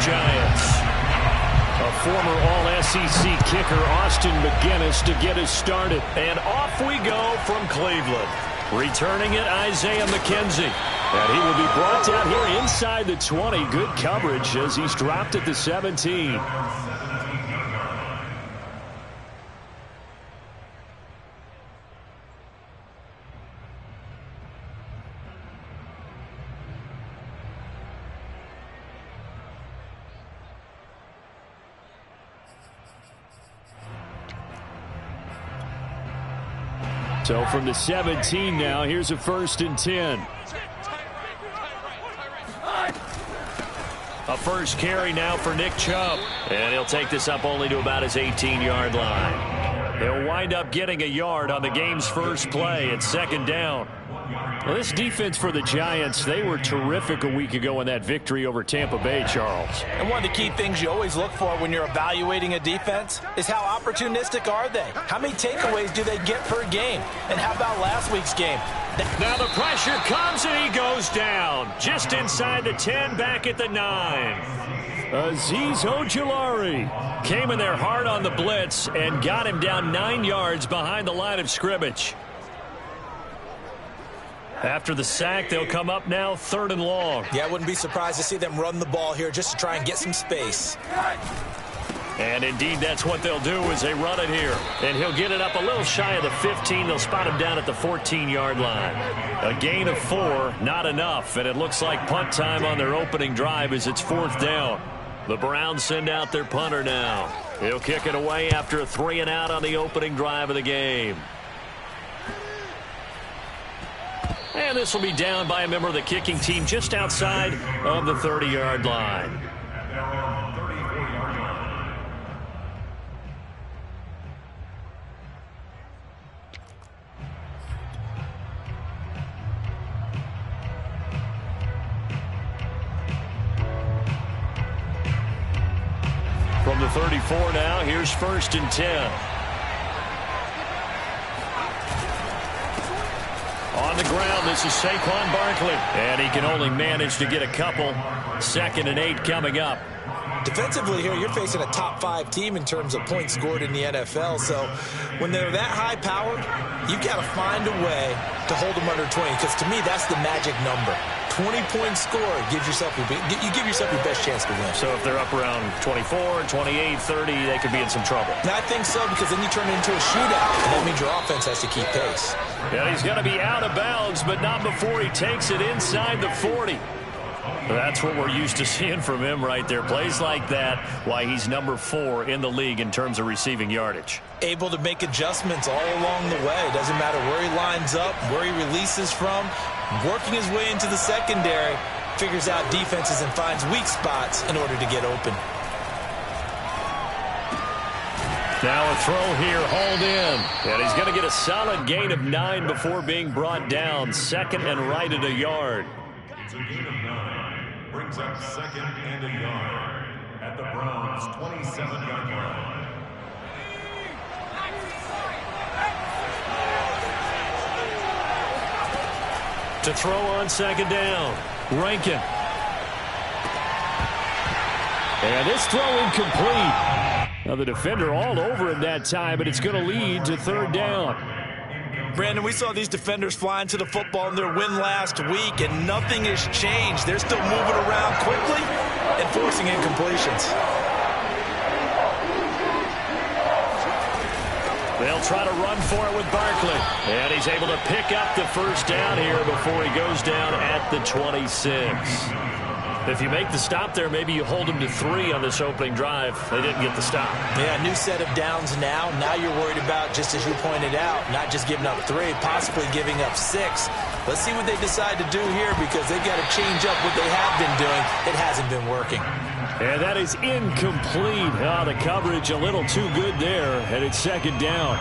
Giants. A former All-SEC kicker, Austin McGinnis, to get us started. And off we go from Cleveland. Returning it, Isaiah McKenzie. And he will be brought down here inside the 20. Good coverage as he's dropped at the 17. So from the 17 now, here's a 1st and 10. A first carry now for Nick Chubb. And he'll take this up only to about his 18-yard line. He'll wind up getting a yard on the game's first play at 2nd down. Well, this defense for the Giants, they were terrific a week ago in that victory over Tampa Bay, Charles. And one of the key things you always look for when you're evaluating a defense is how opportunistic are they? How many takeaways do they get per game? And how about last week's game? Now the pressure comes and he goes down. Just inside the 10, back at the 9. Azeez Ojulari came in there hard on the blitz and got him down 9 yards behind the line of scrimmage. After the sack, they'll come up now 3rd and long. Yeah, I wouldn't be surprised to see them run the ball here just to try and get some space. And indeed, that's what they'll do as they run it here. And he'll get it up a little shy of the 15. They'll spot him down at the 14-yard line. A gain of 4, not enough. And it looks like punt time on their opening drive as it's 4th down. The Browns send out their punter now. He'll kick it away after a 3-and-out on the opening drive of the game. And this will be down by a member of the kicking team just outside of the 30-yard line. From the 34 now, here's 1st and 10. On the ground, this is Saquon Barkley. And he can only manage to get a couple. 2nd and 8 coming up. Defensively here, you're facing a top 5 team in terms of points scored in the NFL. So when they're that high-powered, you've got to find a way to hold them under 20. Because to me, that's the magic number. 20 points scored gives yourself you give yourself your best chance to win. So if they're up around 24, 28, 30, they could be in some trouble. Now, I think so, because then you turn it into a shootout, and that means your offense has to keep pace. Yeah, he's going to be out of bounds, but not before he takes it inside the 40. That's what we're used to seeing from him right there. Plays like that, why he's number 4 in the league in terms of receiving yardage. Able to make adjustments all along the way. Doesn't matter where he lines up, where he releases from. Working his way into the secondary, figures out defenses and finds weak spots in order to get open. Now a throw here, hauled in. And he's going to get a solid gain of 9 before being brought down. 2nd and right at a yard. It's a gain of 9. Brings up 2nd and a yard at the Browns' 27-yard line. To throw on 2nd down. Rankin. And this throw incomplete. Now the defender all over him that time, but it's going to lead to 3rd down. Brandon, we saw these defenders flying to the football in their win last week, and nothing has changed. They're still moving around quickly and forcing incompletions. They'll try to run for it with Barkley. And he's able to pick up the 1st down here before he goes down at the 26. If you make the stop there, maybe you hold him to 3 on this opening drive. They didn't get the stop. Yeah, new set of downs now. Now you're worried about, just as you pointed out, not just giving up 3, possibly giving up 6. Let's see what they decide to do here, because they've got to change up what they have been doing. It hasn't been working. And that is incomplete. The coverage a little too good there, and it's 2nd down.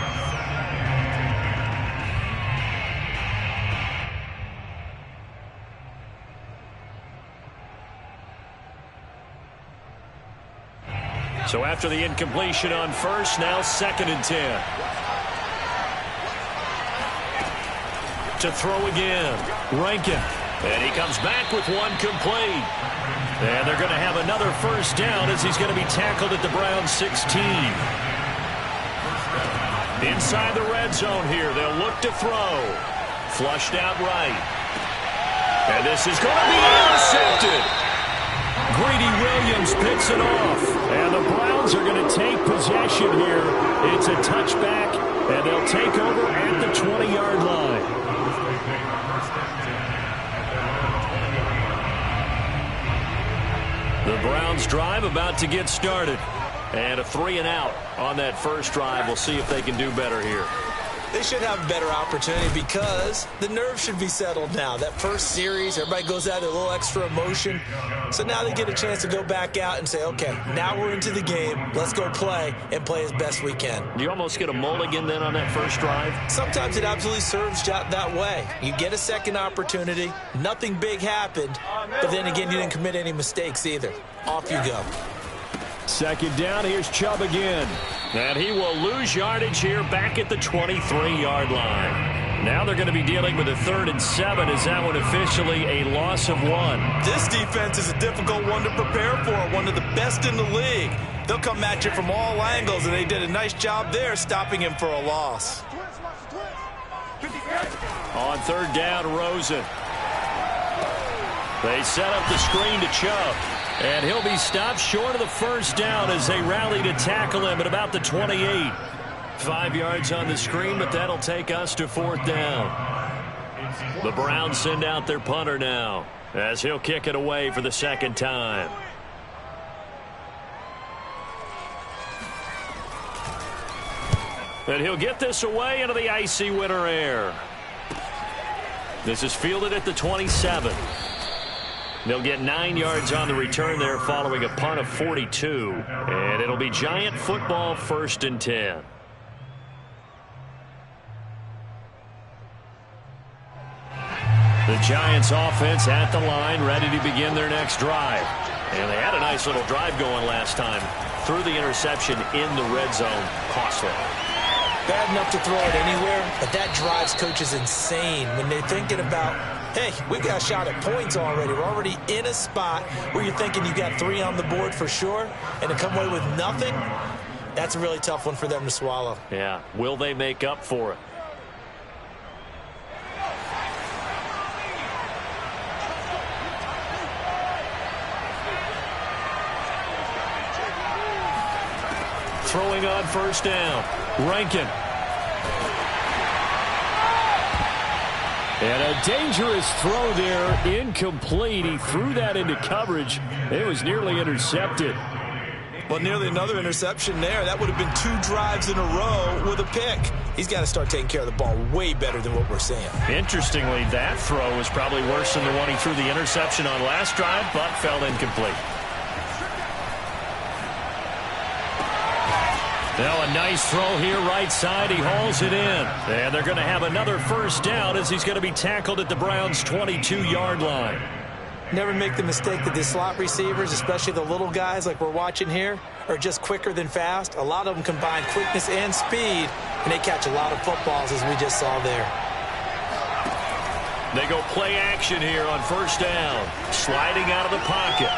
So after the incompletion on 1st, now 2nd and 10. To throw again, Rankin. And he comes back with one complete. And they're going to have another first down as he's going to be tackled at the Browns 16. Inside the red zone here, they'll look to throw. Flushed out right. And this is going to be intercepted. Greedy Williams picks it off. And the Browns are going to take possession here. It's a touchback, and they'll take over at the 20-yard line. The Browns drive about to get started. And a 3-and-out on that first drive. We'll see if they can do better here. They should have a better opportunity because the nerves should be settled now. That first series, everybody goes out with a little extra emotion. So now they get a chance to go back out and say, okay, now we're into the game. Let's go play and play as best we can. Do you almost get a mulligan then on that first drive? Sometimes it absolutely serves that way. You get a second opportunity. Nothing big happened. But then again, you didn't commit any mistakes either. Off you go. Second down, here's Chubb again. And he will lose yardage here back at the 23-yard line. Now they're going to be dealing with a 3rd and 7. Is that one officially a loss of 1? This defense is a difficult one to prepare for, one of the best in the league. They'll come at you from all angles, and they did a nice job there stopping him for a loss. On 3rd down, Rosen. They set up the screen to Chubb. And he'll be stopped short of the first down as they rally to tackle him at about the 28. 5 yards on the screen, but that'll take us to 4th down. The Browns send out their punter now as he'll kick it away for the second time. And he'll get this away into the icy winter air. This is fielded at the 27. They'll get 9 yards on the return there following a punt of 42. And it'll be Giant football, 1st and 10. The Giants offense at the line, ready to begin their next drive. And they had a nice little drive going last time. Threw the interception in the red zone. Costly. Bad enough to throw it anywhere, but that drives coaches insane when they're thinking about, hey, we got a shot at points already. We're already in a spot where you're thinking you got 3 on the board for sure, and to come away with nothing, that's a really tough one for them to swallow. Yeah. Will they make up for it? Throwing on first down. Rankin. And a dangerous throw there. Incomplete. He threw that into coverage. It was nearly intercepted. Well, nearly another interception there. That would have been 2 drives in a row with a pick. He's got to start taking care of the ball way better than what we're seeing. Interestingly, that throw was probably worse than the one he threw the interception on last drive, but fell incomplete. Now a nice throw here right side. He hauls it in. And they're going to have another first down as he's going to be tackled at the Browns' 22-yard line. Never make the mistake that the slot receivers, especially the little guys like we're watching here, are just quicker than fast. A lot of them combine quickness and speed, and they catch a lot of footballs as we just saw there. They go play action here on first down. Sliding out of the pocket.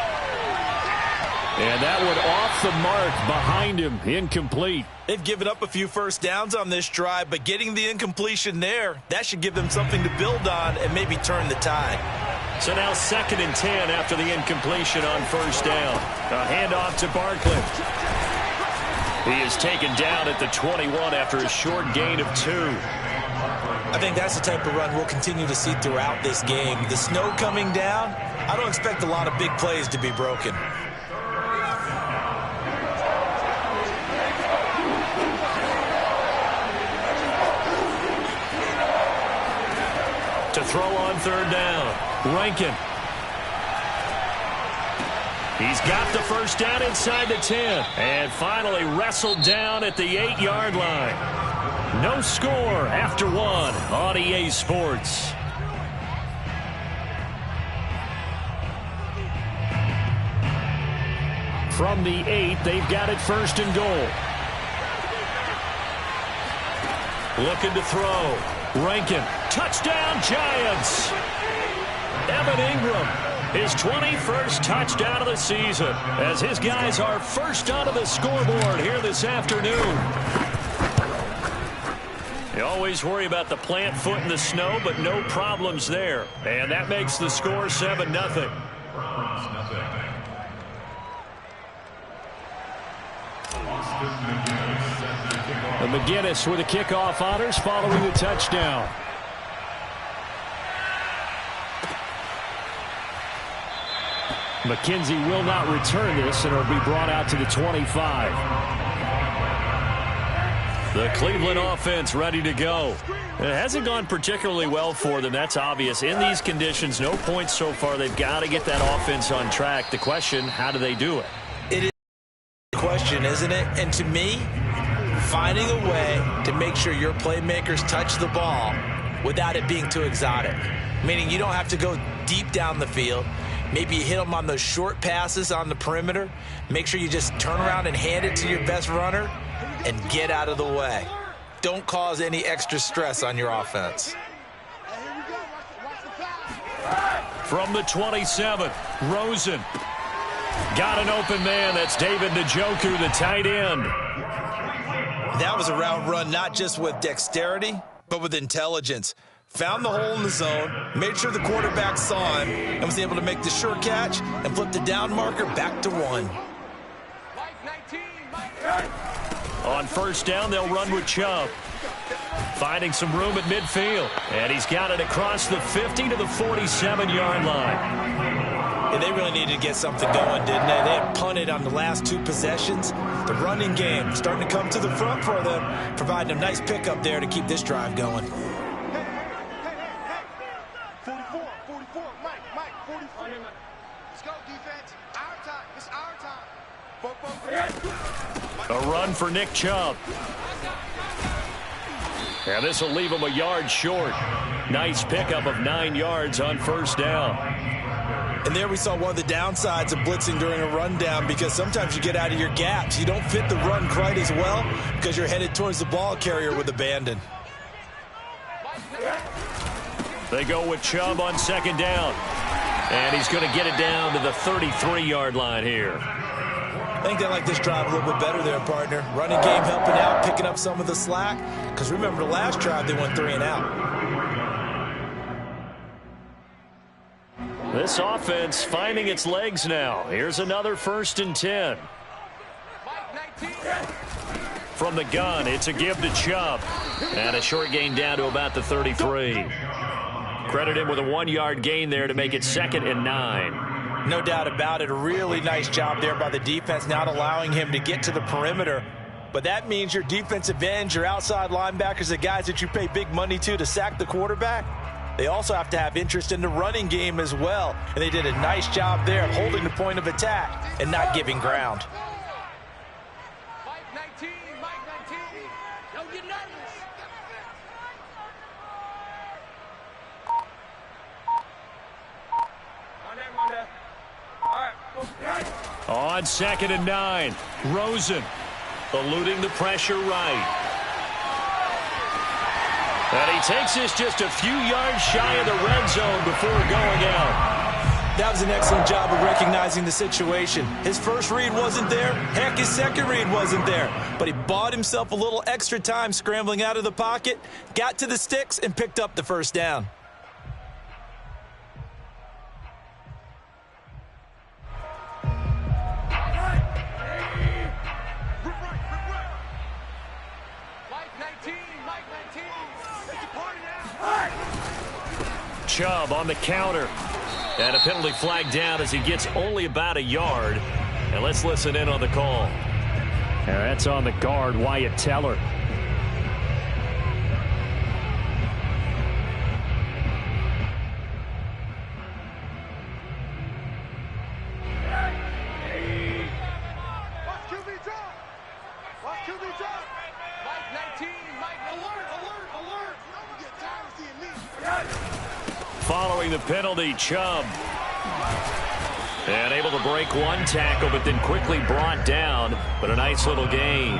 And that one off the mark behind him. Incomplete. They've given up a few first downs on this drive, but getting the incompletion there, that should give them something to build on and maybe turn the tide. So now 2nd and 10 after the incompletion on first down. A handoff to Barkley. He is taken down at the 21 after a short gain of 2. I think that's the type of run we'll continue to see throughout this game. The snow coming down, I don't expect a lot of big plays to be broken. To throw on third down. Rankin. He's got the first down inside the 10. And finally wrestled down at the 8-yard line. No score after 1 on EA Sports. From the 8, they've got it 1st and goal. Looking to throw. Rankin. Touchdown, Giants. Evan Ingram, his 21st touchdown of the season, as his guys are first onto the scoreboard here this afternoon. You always worry about the plant foot in the snow, but no problems there. And that makes the score 7-0. McGinnis with the kickoff honors following the touchdown. McKenzie will not return this, and it'll be brought out to the 25. The Cleveland offense ready to go. It hasn't gone particularly well for them. That's obvious. In these conditions, no points so far. They've got to get that offense on track. The question, how do they do it? It is a question, isn't it? And to me, finding a way to make sure your playmakers touch the ball without it being too exotic. Meaning you don't have to go deep down the field. Maybe you hit them on those short passes on the perimeter. Make sure you just turn around and hand it to your best runner and get out of the way. Don't cause any extra stress on your offense. From the 27, Rosen. Got an open man. That's David Njoku, the tight end. That was a route run not just with dexterity, but with intelligence. Found the hole in the zone, made sure the quarterback saw him, and was able to make the sure catch and flip the down marker back to 1. On first down, they'll run with Chubb. Finding some room at midfield. And he's got it across the 50 to the 47-yard line. And they really needed to get something going, didn't they? They had punted on the last 2 possessions. The running game starting to come to the front for them, providing a nice pickup there to keep this drive going. A run for Nick Chubb. And this will leave him a yard short. Nice pickup of 9 yards on first down. And there we saw one of the downsides of blitzing during a rundown, because sometimes you get out of your gaps. You don't fit the run quite as well because you're headed towards the ball carrier with abandon. They go with Chubb on second down. And he's going to get it down to the 33-yard line here. I think they like this drive a little bit better there, partner. Running game helping out, picking up some of the slack. Because remember, the last drive they went 3 and out. This offense finding its legs now. Here's another 1st and 10. From the gun, it's a give to Chubb. And a short gain down to about the 33. Credit him with a 1-yard gain there to make it 2nd and 9. No doubt about it. A really nice job there by the defense, not allowing him to get to the perimeter. But that means your defensive ends, your outside linebackers, the guys that you pay big money to sack the quarterback, they also have to have interest in the running game as well. And they did a nice job there of holding the point of attack and not giving ground. Mike 19, Mike 19. Don't get nervous. On 2nd and 9, Rosen eluding the pressure right. And he takes this just a few yards shy of the red zone before going out. That was an excellent job of recognizing the situation. His first read wasn't there. Heck, his second read wasn't there. But he bought himself a little extra time scrambling out of the pocket, got to the sticks, and picked up the first down. Chubb on the counter. And a penalty flag down as he gets only about a yard. And let's listen in on the call. And that's on the guard, Wyatt Teller. Following the penalty, Chubb. And able to break one tackle, but then quickly brought down. But a nice little gain.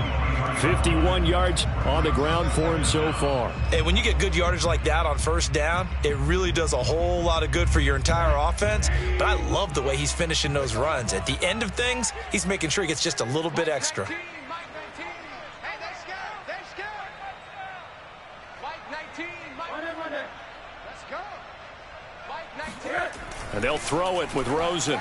51 yards on the ground for him so far. And when you get good yardage like that on first down, it really does a whole lot of good for your entire offense. But I love the way he's finishing those runs. At the end of things, he's making sure he gets just a little bit extra. And they'll throw it with Rosen.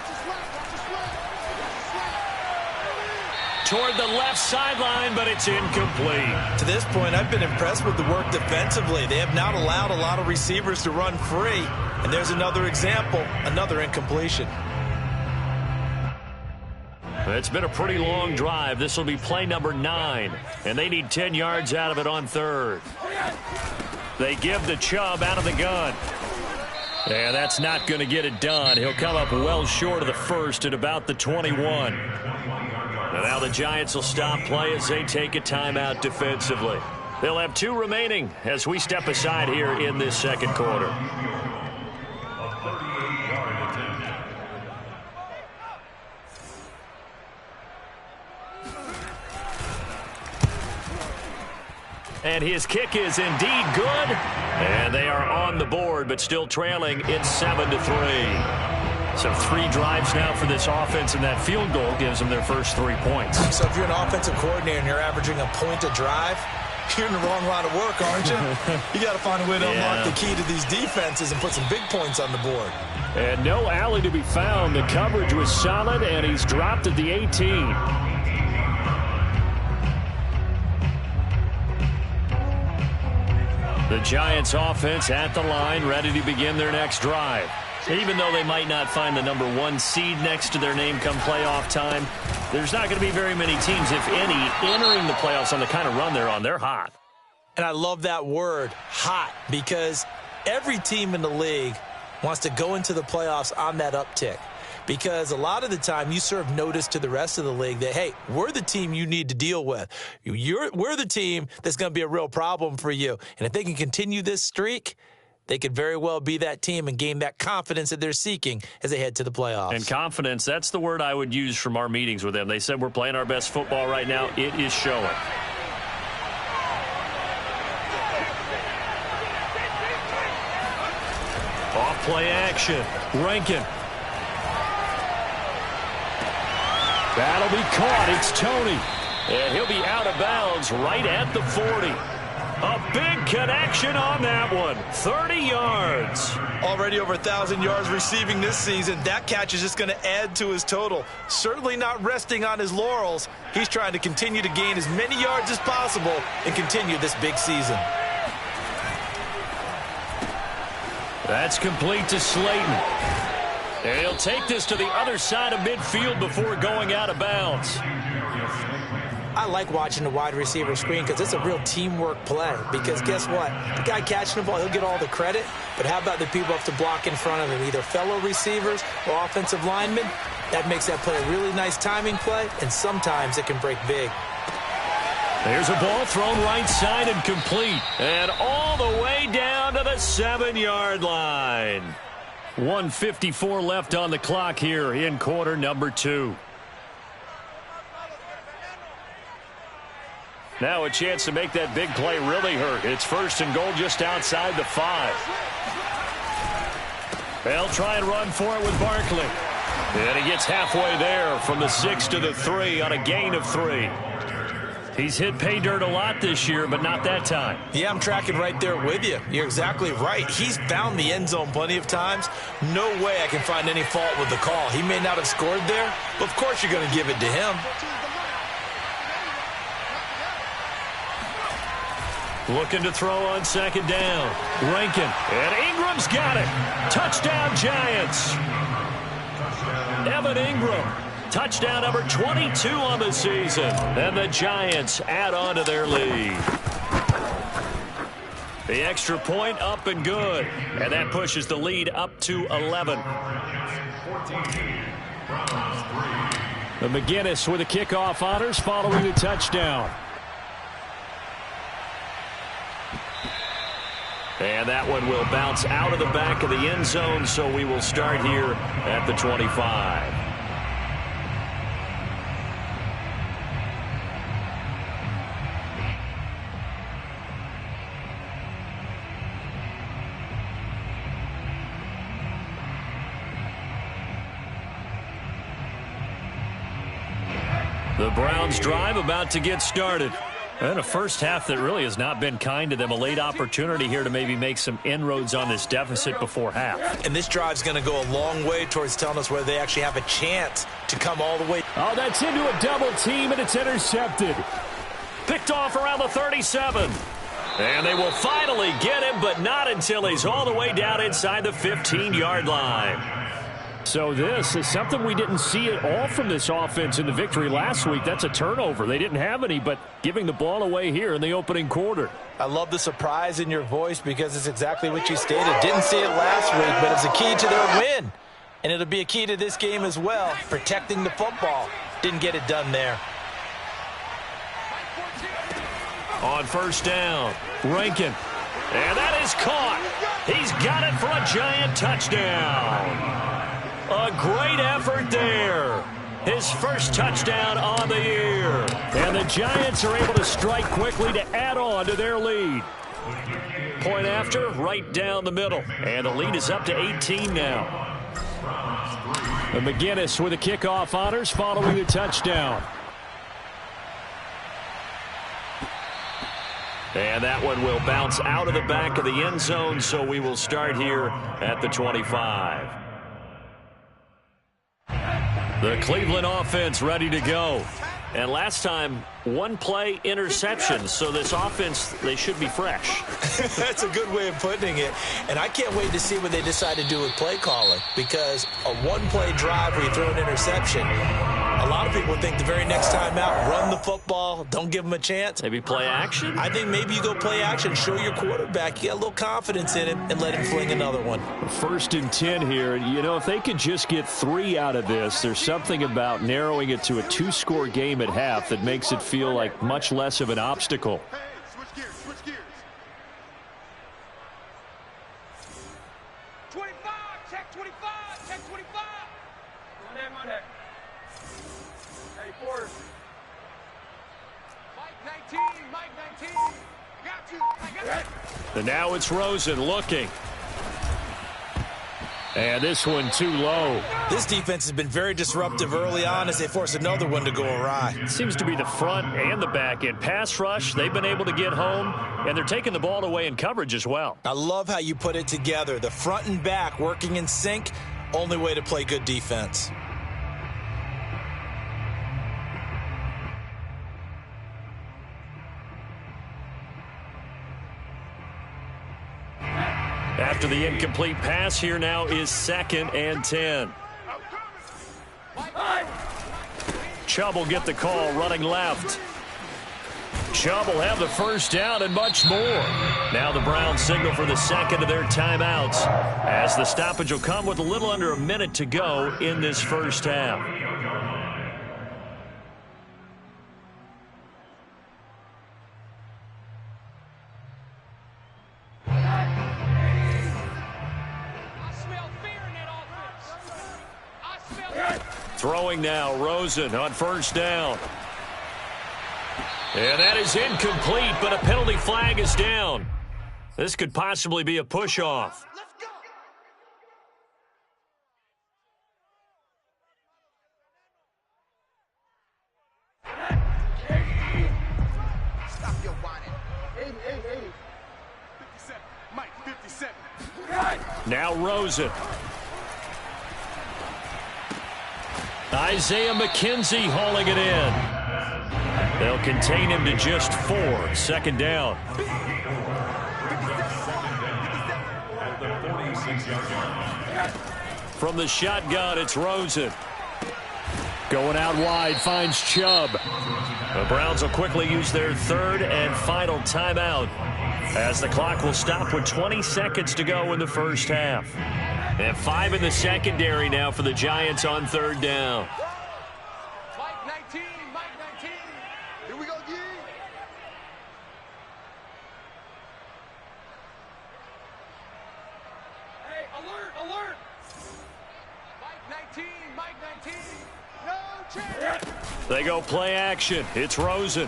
Toward the left sideline, but it's incomplete. To this point, I've been impressed with the work defensively. They have not allowed a lot of receivers to run free. And there's another example, another incompletion. It's been a pretty long drive. This will be play number 9. And they need 10 yards out of it on third. They give the Chubb out of the gun. And that's not going to get it done. He'll come up well short of the first at about the 21. And now the Giants will stop play as they take a timeout defensively. They'll have 2 remaining as we step aside here in this second quarter. And his kick is indeed good. And they are on the board, but still trailing. It's 7-3. So 3 drives now for this offense, and that field goal gives them their first 3 points. So if you're an offensive coordinator and you're averaging a point a drive, you're in the wrong line of work, aren't you? You got to find a way to unlock the key to these defenses and put some big points on the board. And no alley to be found. The coverage was solid, and he's dropped at the 18. The Giants offense at the line, ready to begin their next drive. Even though they might not find the number 1 seed next to their name come playoff time, there's not going to be very many teams, if any, entering the playoffs on the kind of run they're on. They're hot. And I love that word, hot, because every team in the league wants to go into the playoffs on that uptick. Because a lot of the time you serve notice to the rest of the league that, hey, we're the team you need to deal with. We're the team that's going to be a real problem for you. And if they can continue this streak, they could very well be that team and gain that confidence that they're seeking as they head to the playoffs. And confidence, that's the word I would use from our meetings with them. They said we're playing our best football right now. It is showing. Off play action. Rankin. That'll be caught. It's Tony. And he'll be out of bounds right at the 40. A big connection on that one. 30 yards. Already over 1,000 yards receiving this season. That catch is just going to add to his total. Certainly not resting on his laurels. He's trying to continue to gain as many yards as possible and continue this big season. That's complete to Slayton. And he'll take this to the other side of midfield before going out of bounds. I like watching the wide receiver screen because it's a real teamwork play. Because guess what? The guy catching the ball, he'll get all the credit. But how about the people who have to block in front of him, either fellow receivers or offensive linemen? That makes that play a really nice timing play, and sometimes it can break big. There's a ball thrown right side and complete. And all the way down to the 7-yard line. 1:54 left on the clock here in quarter number 2. Now a chance to make that big play really hurt. It's 1st and goal just outside the 5. They'll try and run for it with Barkley. And he gets halfway there from the 6 to the 3 on a gain of 3. He's hit pay dirt a lot this year, but not that time. Yeah, I'm tracking right there with you. You're exactly right. He's found the end zone plenty of times. No way I can find any fault with the call. He may not have scored there, but of course you're going to give it to him. Looking to throw on 2nd down. Rankin. And Ingram's got it. Touchdown, Giants. Evan Ingram. Touchdown number 22 on the season. And the Giants add on to their lead. The extra point up and good. And that pushes the lead up to 11. The McGinnis with the kickoff honors following the touchdown. And that one will bounce out of the back of the end zone, so we will start here at the 25. The Browns drive about to get started. And a first half that really has not been kind to them. A late opportunity here to maybe make some inroads on this deficit before half. And this drive's going to go a long way towards telling us whether they actually have a chance to come all the way. Oh, that's into a double team, and it's intercepted. Picked off around the 37. And they will finally get him, but not until he's all the way down inside the 15-yard line. So this is something we didn't see at all from this offense in the victory last week. That's a turnover. They didn't have any, but giving the ball away here in the opening quarter. I love the surprise in your voice because it's exactly what you stated. Didn't see it last week, but it's a key to their win. And it'll be a key to this game as well, protecting the football. Didn't get it done there. On first down, Rankin. And that is caught. He's got it for a giant touchdown. A great effort there. His first touchdown on the year. And the Giants are able to strike quickly to add on to their lead. Point after, right down the middle. And the lead is up to 18 now. And McGinnis with the kickoff honors following the touchdown. And that one will bounce out of the back of the end zone, so we will start here at the 25. The Cleveland offense ready to go. And last time, one play interception. So this offense, they should be fresh. That's a good way of putting it. And I can't wait to see what they decide to do with play calling. Because a one-play drive where you throw an interception, a lot of people think the very next time out, run the football, don't give them a chance. Maybe play action? I think maybe you go play action, show your quarterback, you got a little confidence in him, and let him fling another one. 1st and 10 here. You know, if they could just get 3 out of this, there's something about narrowing it to a 2-score game at half that makes it feel like much less of an obstacle. Hey, switch gears. 25, check 25, check 25. Run that. Hey, Porter. Mike 19. Got you. I got it. And now it's Rosen looking. And this one too low. This defense has been very disruptive early on as they force another one to go awry. It seems to be the front and the back end. Pass rush, they've been able to get home, and they're taking the ball away in coverage as well. I love how you put it together. The front and back working in sync, only way to play good defense. After the incomplete pass, here now is 2nd and 10. Chubb will get the call running left. Chubb will have the first down and much more. Now the Browns signal for the second of their timeouts as the stoppage will come with a little under a minute to go in this first half. Throwing now, Rosen on first down. And that is incomplete, but a penalty flag is down. This could possibly be a push-off. Stop your whining. 80. 57. Mike, 57. Now Rosen. Isaiah McKenzie hauling it in. They'll contain him to just 4. 2nd down. From the shotgun, it's Rosen. Going out wide, finds Chubb. The Browns will quickly use their 3rd and final timeout as the clock will stop with 20 seconds to go in the first half. And 5 in the secondary now for the Giants on 3rd down. Mike 19. Here we go, G. Hey, alert. Mike 19. No chance. They go play action. It's Rosen.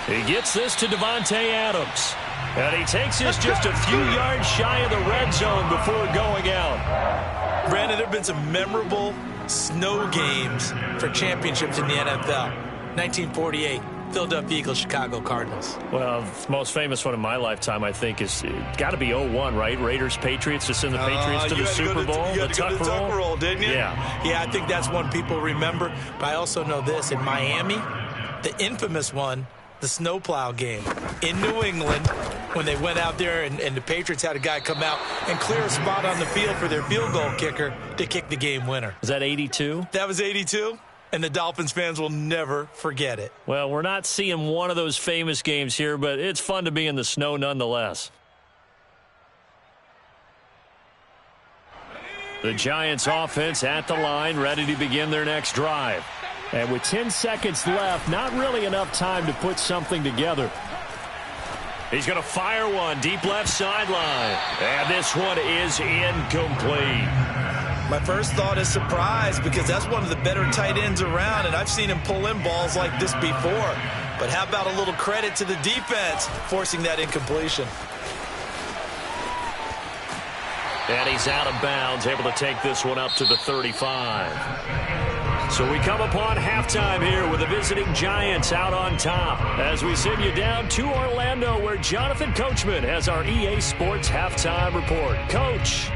He gets this to Devontae Adams. And he takes this just a few yards shy of the red zone before going out. Brandon, there have been some memorable snow games for championships in the NFL. 1948, Philadelphia Eagles, Chicago Cardinals. Well, the most famous one in my lifetime, I think, is got to be 01, right? Raiders, Patriots, to send the Patriots to the Super Bowl. You had to go to the Tuck Roll, didn't you? Yeah. Yeah, I think that's one people remember. But I also know this. In Miami, the infamous one, the snowplow game in New England, when they went out there and the Patriots had a guy come out and clear a spot on the field for their field goal kicker to kick the game winner. Was that 82? That was 82, and the Dolphins fans will never forget it. Well, we're not seeing one of those famous games here, but it's fun to be in the snow nonetheless. The Giants offense at the line, ready to begin their next drive. And with 10 seconds left, not really enough time to put something together. He's going to fire one deep left sideline. And this one is incomplete. My first thought is surprise, because that's one of the better tight ends around, and I've seen him pull in balls like this before. But how about a little credit to the defense forcing that incompletion? And he's out of bounds, able to take this one up to the 35. So we come upon halftime here with the visiting Giants out on top as we send you down to Orlando, where Jonathan Coachman has our EA Sports halftime report. Coach.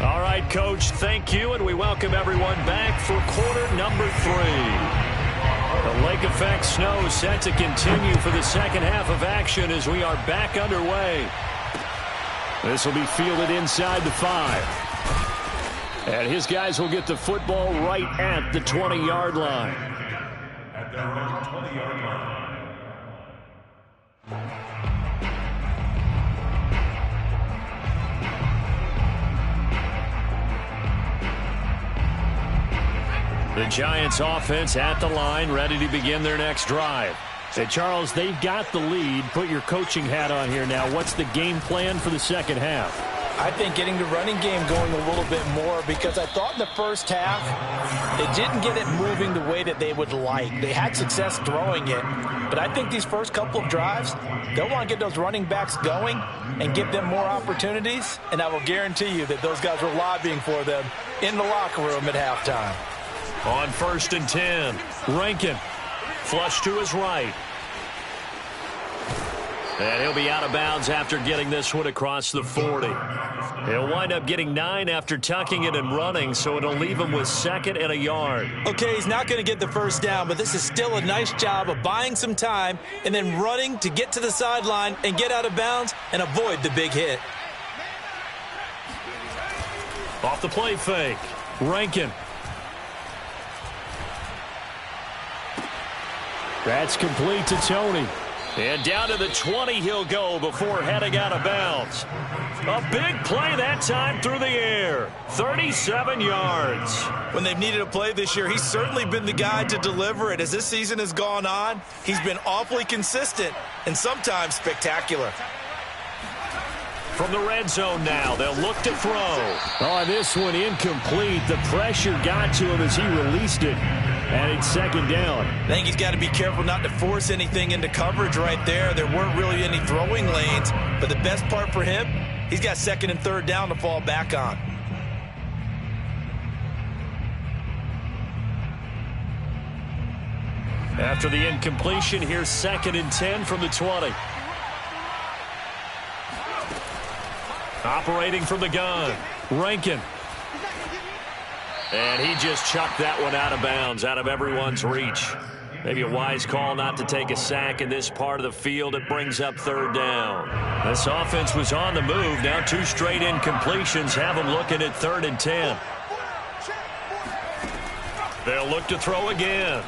All right, Coach, thank you, and we welcome everyone back for quarter number 3. The lake effect snow set to continue for the second half of action as we are back underway. This will be fielded inside the 5. And his guys will get the football right at the 20-yard line. At their own 20-yard line. The Giants offense at the line, ready to begin their next drive. Hey, Charles, they've got the lead. Put your coaching hat on here now. What's the game plan for the second half? I think getting the running game going a little bit more, because I thought in the first half they didn't get it moving the way that they would like. They had success throwing it, but I think these first couple of drives, they'll want to get those running backs going and give them more opportunities, and I will guarantee you that those guys were lobbying for them in the locker room at halftime. On 1st and 10, Rankin flush to his right. And he'll be out of bounds after getting this one across the 40. He'll wind up getting 9 after tucking it and running, so it'll leave him with 2nd and a yard. Okay, he's not going to get the first down, but this is still a nice job of buying some time and then running to get to the sideline and get out of bounds and avoid the big hit. Off the play fake, Rankin. That's complete to Tony. And down to the 20 he'll go before heading out of bounds. A big play that time through the air. 37 yards. When they've needed a play this year, he's certainly been the guy to deliver it. As this season has gone on, he's been awfully consistent and sometimes spectacular. From the red zone now, they'll look to throw. Oh, this one incomplete. The pressure got to him as he released it. And it's 2nd down. I think he's got to be careful not to force anything into coverage right there. There weren't really any throwing lanes, but the best part for him, he's got 2nd and 3rd down to fall back on. After the incompletion, here's 2nd and 10 from the 20. Operating from the gun, Rankin. And he just chucked that one out of bounds, out of everyone's reach. Maybe a wise call not to take a sack in this part of the field. It brings up 3rd down. This offense was on the move. Now 2 straight incompletions have them looking at 3rd and 10. They'll look to throw again.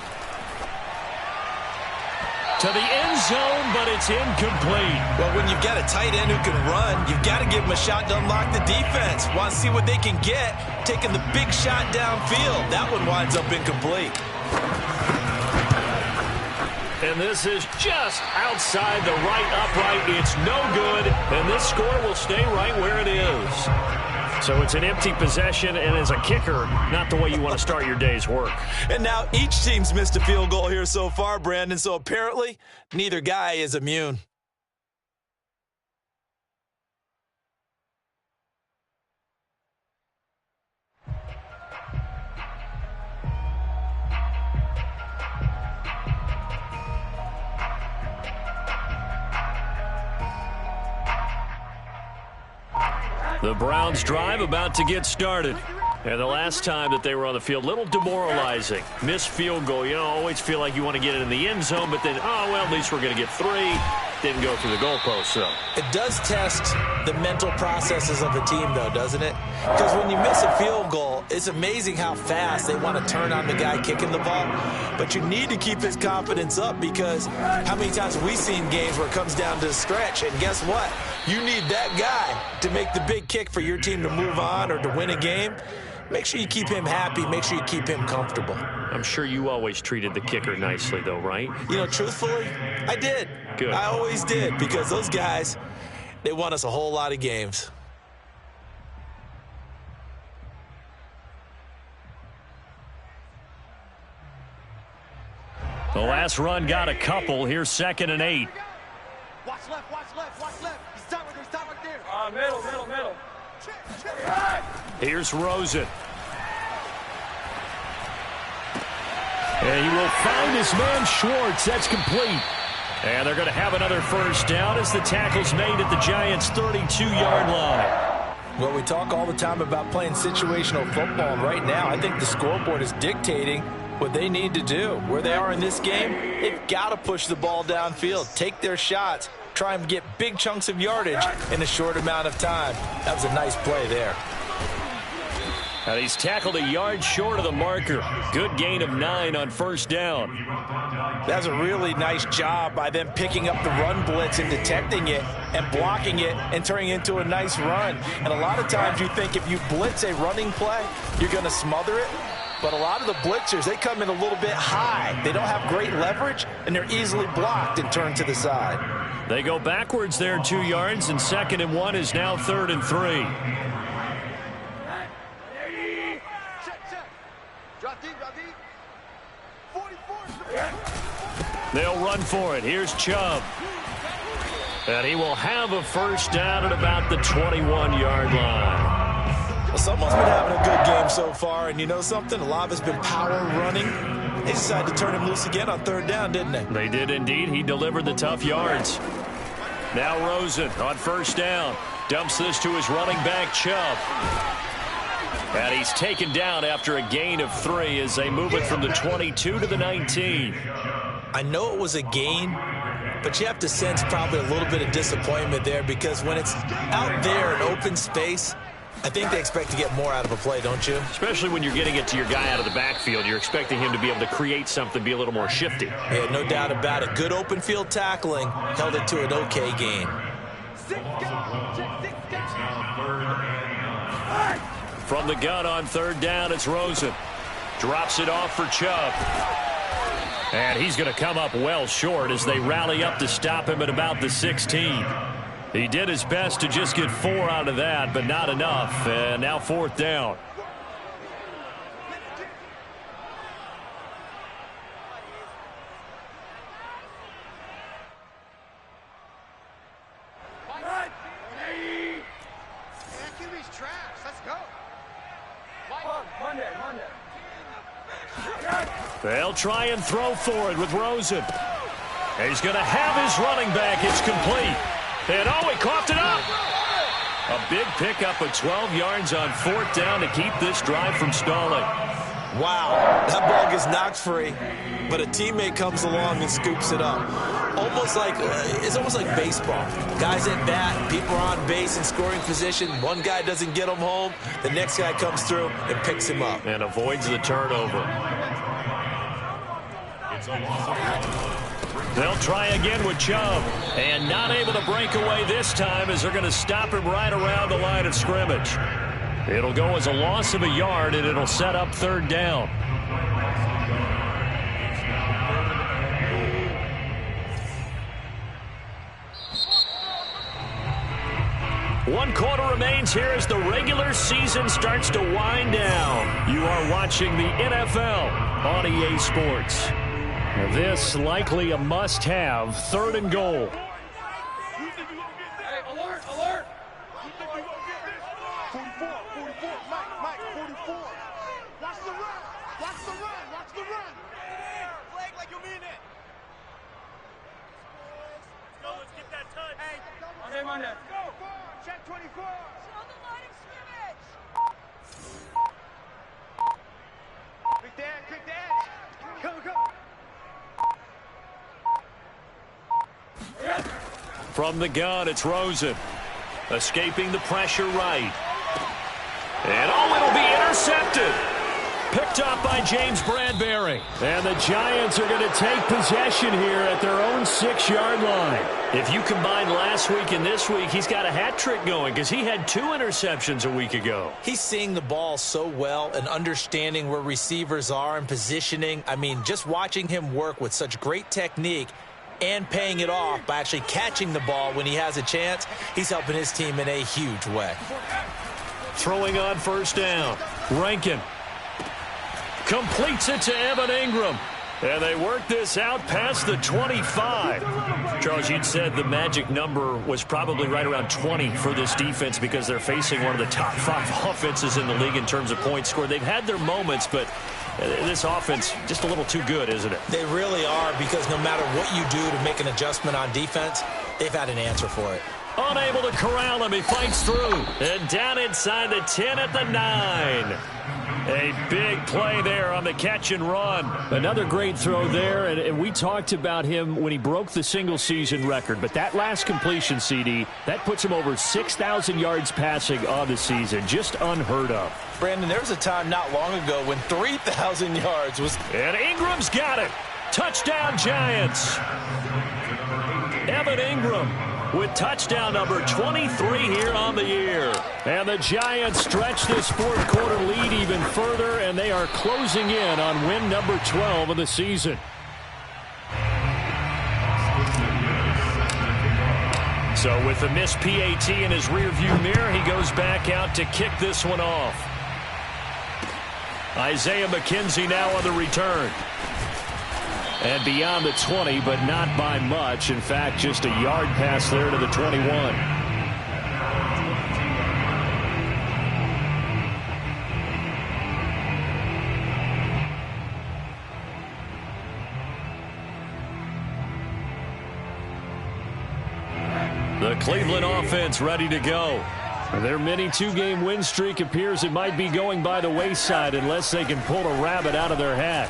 To the end zone, but it's incomplete. Well, when you've got a tight end who can run, you've got to give him a shot to unlock the defense. Want to see what they can get, taking the big shot downfield. That one winds up incomplete. And this is just outside the right upright. It's no good, and this score will stay right where it is. So it's an empty possession, and as a kicker, not the way you want to start your day's work. And now each team's missed a field goal here so far, Brandon, so apparently neither guy is immune. The Browns drive about to get started. And the last time that they were on the field, little demoralizing. Missed field goal. You know, always feel like you want to get it in the end zone, but then, oh, well, at least we're going to get 3. Didn't go through the goalpost, so. It does test the mental processes of a team, though, doesn't it? Because when you miss a field goal, it's amazing how fast they want to turn on the guy kicking the ball. But you need to keep his confidence up, because how many times have we seen games where it comes down to the stretch, and guess what? You need that guy to make the big kick for your team to move on or to win a game. Make sure you keep him happy. Make sure you keep him comfortable. I'm sure you always treated the kicker nicely, though, right? You know, truthfully, I did. Good. I always did, because those guys, they won us a whole lot of games. The last run got a couple. Here's 2nd and 8. Watch left, watch left, watch left. He's top right there, he's top right there. Middle. Here's Rosen. And he will find his man Schwartz. That's complete. And they're going to have another first down as the tackle's made at the Giants' 32-yard line. Well, we talk all the time about playing situational football, and right now I think the scoreboard is dictating what they need to do. Where they are in this game, they've got to push the ball downfield, take their shots, try and get big chunks of yardage in a short amount of time. That was a nice play there. And he's tackled a yard short of the marker. Good gain of 9 on first down. That's a really nice job by them picking up the run blitz and detecting it and blocking it and turning it into a nice run. And a lot of times you think if you blitz a running play, you're going to smother it. But a lot of the blitzers, they come in a little bit high. They don't have great leverage, and they're easily blocked and turned to the side. They go backwards there 2 yards, and 2nd and 1 is now 3rd and 3. Check. Drop deep. 44. They'll run for it. Here's Chubb. And he will have a first down at about the 21-yard line. Well, someone's been having a good game so far, and you know something? A lot of it's been power running. They decided to turn him loose again on 3rd down, didn't they? They did indeed. He delivered the tough yards. Now Rosen on first down. Dumps this to his running back, Chubb. And he's taken down after a gain of 3 as they move it from the 22 to the 19. I know it was a gain, but you have to sense probably a little bit of disappointment there, because when it's out there in open space, I think they expect to get more out of a play, don't you? Especially when you're getting it to your guy out of the backfield. You're expecting him to be able to create something, be a little more shifty. Yeah, no doubt about it. Good open field tackling held it to an okay gain. From the gun on 3rd down, it's Rosen. Drops it off for Chubb. And he's going to come up well short as they rally up to stop him at about the 16. He did his best to just get 4 out of that, but not enough. And now 4th down. QB's trash. Let's go. Monday. They'll try and throw for it with Rosen. He's going to have his running back. It's complete. And he coughed it up. A big pickup of 12 yards on 4th down to keep this drive from stalling. Wow, that ball gets knocked free, but a teammate comes along and scoops it up. It's almost like baseball. Guys at bat, people are on base in scoring position. One guy doesn't get him home. The next guy comes through and picks him up. And avoids the turnover. They'll try again with Chubb. And not able to break away this time as they're going to stop him right around the line of scrimmage. It'll go as a loss of a yard, and it'll set up 3rd down. One quarter remains here as the regular season starts to wind down. You are watching the NFL on EA Sports. This likely a must-have 3rd and goal. Hey, alert! 44. Mike, 44. Watch the run. Flag like you mean it. Let's go, let's get that touch. Hey, Monday. go. Check 24. From the gun, it's Rosen. Escaping the pressure right. And it'll be intercepted. Picked up by James Bradbury. And the Giants are going to take possession here at their own 6-yard line. If you combine last week and this week, he's got a hat trick going because he had 2 interceptions a week ago. He's seeing the ball so well and understanding where receivers are and positioning. I mean, just watching him work with such great technique and paying it off by actually catching the ball when he has a chance, he's helping his team in a huge way. Throwing on first down. Rankin completes it to Evan Ingram. And they work this out past the 25. Charles, you'd said the magic number was probably right around 20 for this defense because they're facing one of the top 5 offenses in the league in terms of points scored. They've had their moments, but this offense just a little too good, isn't it? They really are, because no matter what you do to make an adjustment on defense, they've had an answer for it. Unable to corral him. He fights through. And down inside the 10 at the 9. A big play there on the catch and run. Another great throw there, and we talked about him when he broke the single-season record. But that last completion, CD, that puts him over 6,000 yards passing on the season. Just unheard of. Brandon, there was a time not long ago when 3,000 yards was... And Ingram's got it. Touchdown, Giants. Evan Ingram with touchdown number 23 here on the year. And the Giants stretch this fourth-quarter lead even further, and they are closing in on win number 12 of the season. So with the missed PAT in his rearview mirror, he goes back out to kick this one off. Isaiah McKenzie now on the return. And beyond the 20, but not by much. In fact, just a yard pass there to the 21. The Cleveland offense ready to go. Their mini 2-game win streak appears it might be going by the wayside unless they can pull a rabbit out of their hat.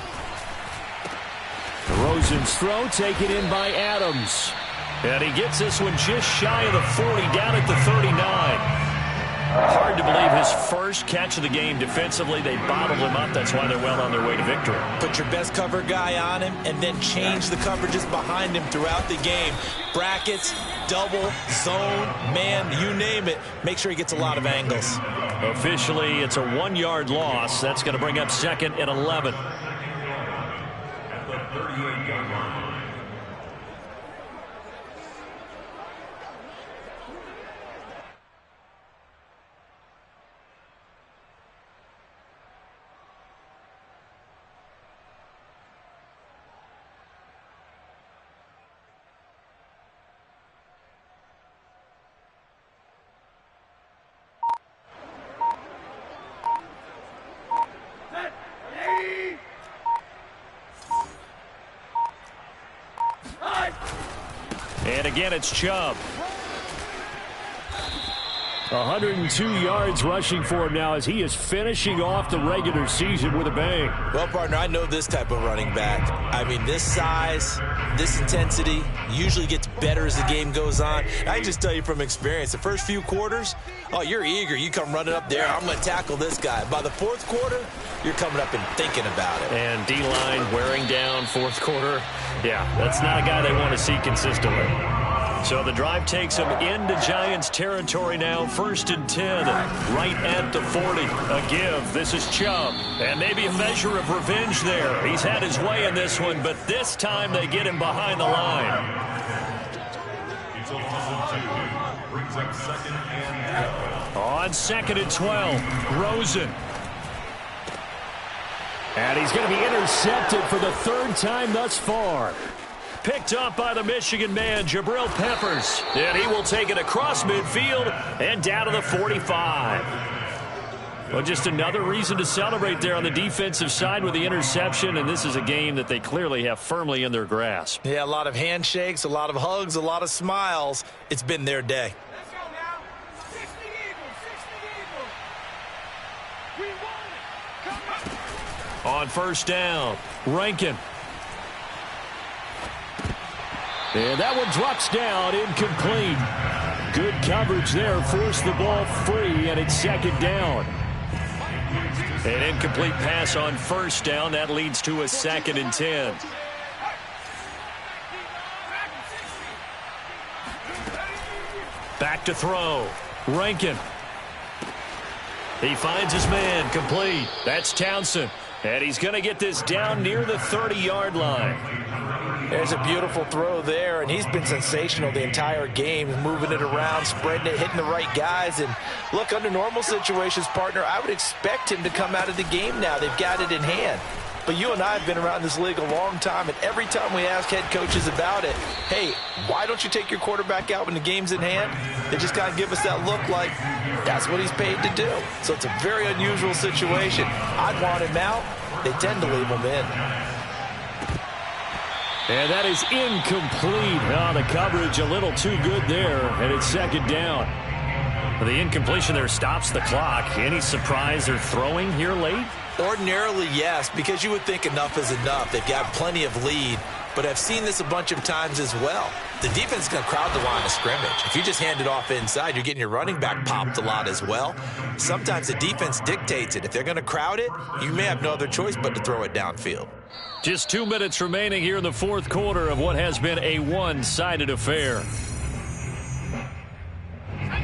Rosen's throw taken in by Adams. And he gets this one just shy of the 40, down at the 39. Hard to believe his first catch of the game defensively. They bottled him up. That's why they're well on their way to victory. Put your best cover guy on him and then change the coverages behind him throughout the game. Brackets, double, zone, man, you name it. Make sure he gets a lot of angles. Officially, it's a 1-yard loss. That's going to bring up 2nd and 11. At the 38-yard line. And again, it's Chubb. 102 yards rushing for him now as he is finishing off the regular season with a bang. Well, partner, I know this type of running back. I mean, this size, this intensity usually gets better as the game goes on. I can just tell you from experience, the first few quarters, oh, you're eager. You come running up there, I'm going to tackle this guy. By the fourth quarter, you're coming up and thinking about it. And D-line wearing down fourth quarter. Yeah, that's not a guy they want to see consistently. So the drive takes him into Giants territory now. 1st and 10, right at the 40. A give. This is Chubb. And maybe a measure of revenge there. He's had his way in this one, but this time they get him behind the line. It's a loss of 2. Brings up 2nd and 12. On 2nd and 12, Rosen. And he's going to be intercepted for the 3rd time thus far. Picked up by the Michigan man, Jabril Peppers. And he will take it across midfield and down to the 45. Well, just another reason to celebrate there on the defensive side with the interception, and this is a game that they clearly have firmly in their grasp. Yeah, a lot of handshakes, a lot of hugs, a lot of smiles. It's been their day. Let's go now. 60 Eagles, 60 Eagles. We won it. Come on. On first down, Rankin. And that one drops down, incomplete. Good coverage there, forced the ball free, and it's second down. An incomplete pass on first down. That leads to a 2nd and 10. Back to throw. Rankin. He finds his man, complete. That's Townsend. And he's going to get this down near the 30-yard line. There's a beautiful throw there, and he's been sensational the entire game, moving it around, spreading it, hitting the right guys. And look, under normal situations, partner, I would expect him to come out of the game now. They've got it in hand. But you and I have been around this league a long time, and every time we ask head coaches about it, hey, why don't you take your quarterback out when the game's in hand? They just got to give us that look like that's what he's paid to do. So it's a very unusual situation. I'd want him out. They tend to leave him in. And that is incomplete. Oh, the coverage a little too good there, and it's second down. The incompletion there stops the clock. Any surprise they're throwing here late? Ordinarily, yes, because you would think enough is enough. They've got plenty of lead, but I've seen this a bunch of times as well. The defense is going to crowd the line of scrimmage. If you just hand it off inside, you're getting your running back popped a lot as well. Sometimes the defense dictates it. If they're going to crowd it, you may have no other choice but to throw it downfield. Just 2 minutes remaining here in the fourth quarter of what has been a one-sided affair.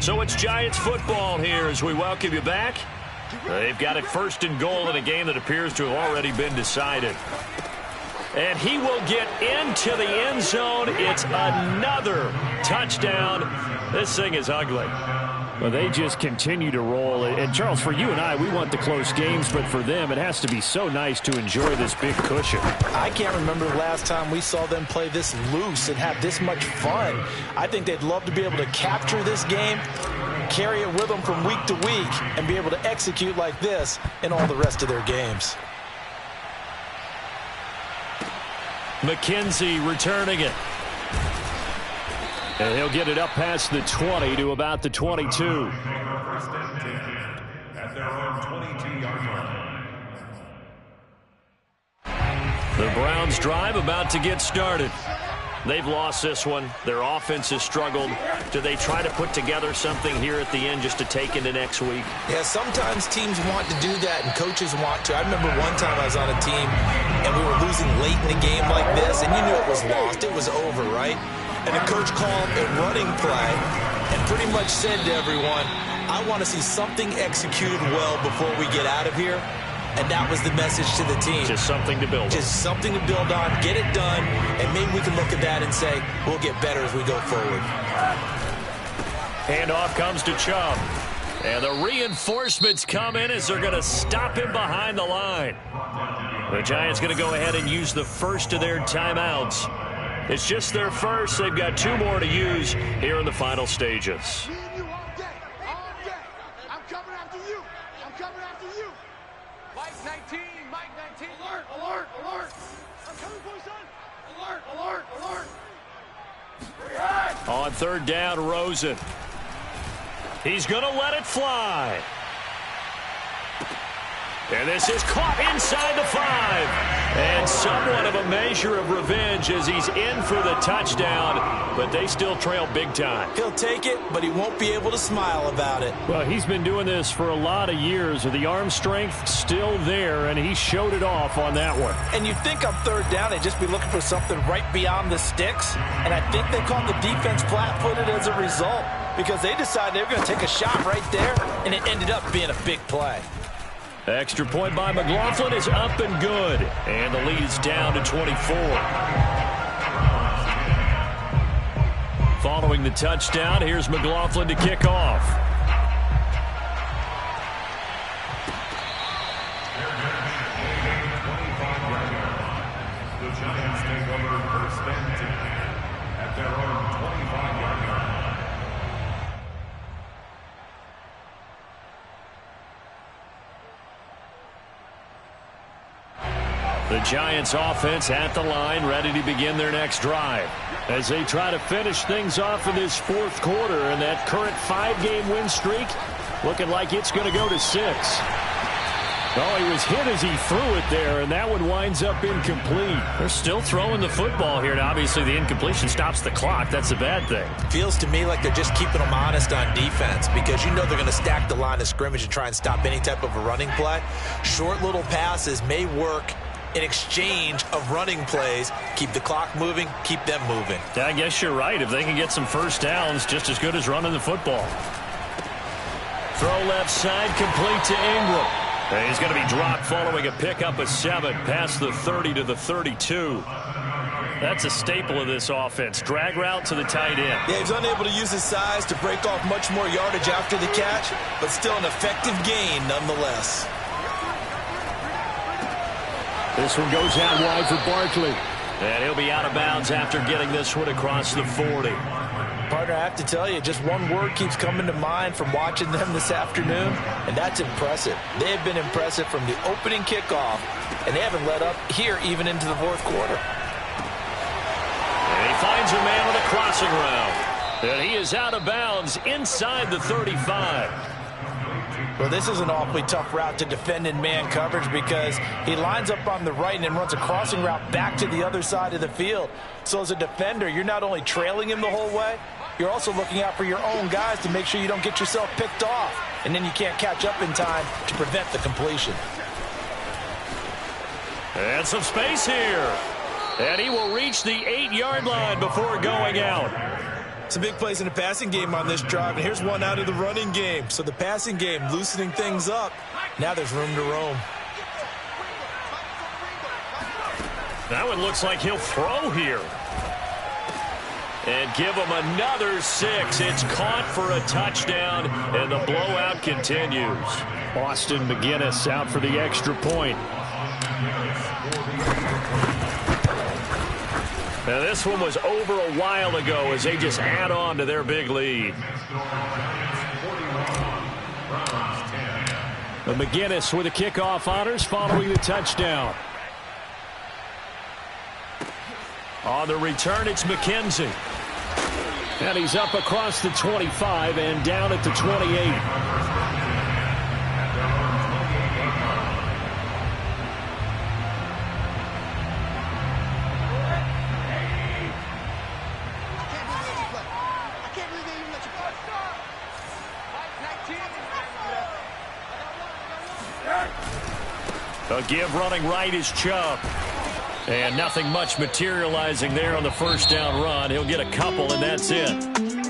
So it's Giants football here as we welcome you back. They've got it 1st and goal in a game that appears to have already been decided. And he will get into the end zone. It's another touchdown. This thing is ugly. Well, they just continue to roll. And, Charles, for you and I, we want the close games, but for them, it has to be so nice to enjoy this big cushion. I can't remember the last time we saw them play this loose and have this much fun. I think they'd love to be able to capture this game, carry it with them from week to week, and be able to execute like this in all the rest of their games. McKenzie returning it. And he'll get it up past the 20 to about the 22. At their own 22-yard line. The Browns drive about to get started. They've lost this one. Their offense has struggled. Do they try to put together something here at the end just to take into next week? Yeah, sometimes teams want to do that and coaches want to. I remember one time I was on a team and we were losing late in the game like this, and you knew it was lost. It was over, right? And the coach called a running play and pretty much said to everyone, I want to see something executed well before we get out of here. And that was the message to the team. Just something to build on. Just something to build on, get it done, and maybe we can look at that and say, we'll get better as we go forward. Handoff comes to Chubb. And the reinforcements come in as they're going to stop him behind the line. The Giants going to go ahead and use the first of their timeouts. It's just their first. They've got 2 more to use here in the final stages. Me and you all day. All day. I'm coming after you. I'm coming after you. Mike 19. Mike 19. Alert. Alert. Alert. I'm coming for you, son. Alert. Alert. Alert. On 3rd down, Rosen. He's going to let it fly. And this is caught inside the 5. And somewhat of a measure of revenge as he's in for the touchdown, but they still trail big time. He'll take it, but he won't be able to smile about it. Well, he's been doing this for a lot of years. The arm strength still there, and he showed it off on that one. And you'd think on 3rd down they'd just be looking for something right beyond the sticks. And I think they caught the defense flat-footed as a result because they decided they were going to take a shot right there, and it ended up being a big play. Extra point by McLaughlin is up and good. And the lead is down to 24. Following the touchdown, here's McLaughlin to kick off. The Giants take over 1st and 10 at their own 25-yard line. The Giants offense at the line, ready to begin their next drive as they try to finish things off in this 4th quarter, and that current 5-game win streak looking like it's going to go to 6. Oh, he was hit as he threw it there, and that one winds up incomplete. They're still throwing the football here, and obviously the incompletion stops the clock. That's a bad thing. Feels to me like they're just keeping them honest on defense because you know they're going to stack the line of scrimmage and try and stop any type of a running play. Short little passes may work in exchange of running plays. Keep the clock moving, keep them moving. Yeah, I guess you're right. If they can get some first downs, just as good as running the football. Throw left side, complete to Ingram. And he's going to be dropped following a pickup of 7 past the 30 to the 32. That's a staple of this offense. Drag route to the tight end. Yeah, he's unable to use his size to break off much more yardage after the catch, but still an effective gain nonetheless. This one goes out wide for Barkley. And he'll be out of bounds after getting this one across the 40. Partner, I have to tell you, just one word keeps coming to mind from watching them this afternoon, and that's impressive. They have been impressive from the opening kickoff, and they haven't let up here even into the fourth quarter. And he finds a man on a crossing route. And he is out of bounds inside the 35. Well, this is an awfully tough route to defend in man coverage because he lines up on the right and then runs a crossing route back to the other side of the field. So as a defender, you're not only trailing him the whole way, you're also looking out for your own guys to make sure you don't get yourself picked off. And then you can't catch up in time to prevent the completion. And some space here. And he will reach the 8-yard line before going out. Some big plays in the passing game on this drive, and here's one out of the running game. So the passing game loosening things up. Now there's room to roam. That one looks like he'll throw here. And give him another 6. It's caught for a touchdown, and the blowout continues. Austin McGinnis out for the extra point. Now this one was over a while ago as they just add on to their big lead. But McGinnis with the kickoff honors following the touchdown. On the return, it's McKenzie. And he's up across the 25 and down at the 28. A give running right is Chubb. And nothing much materializing there on the first down run. He'll get a couple, and that's it.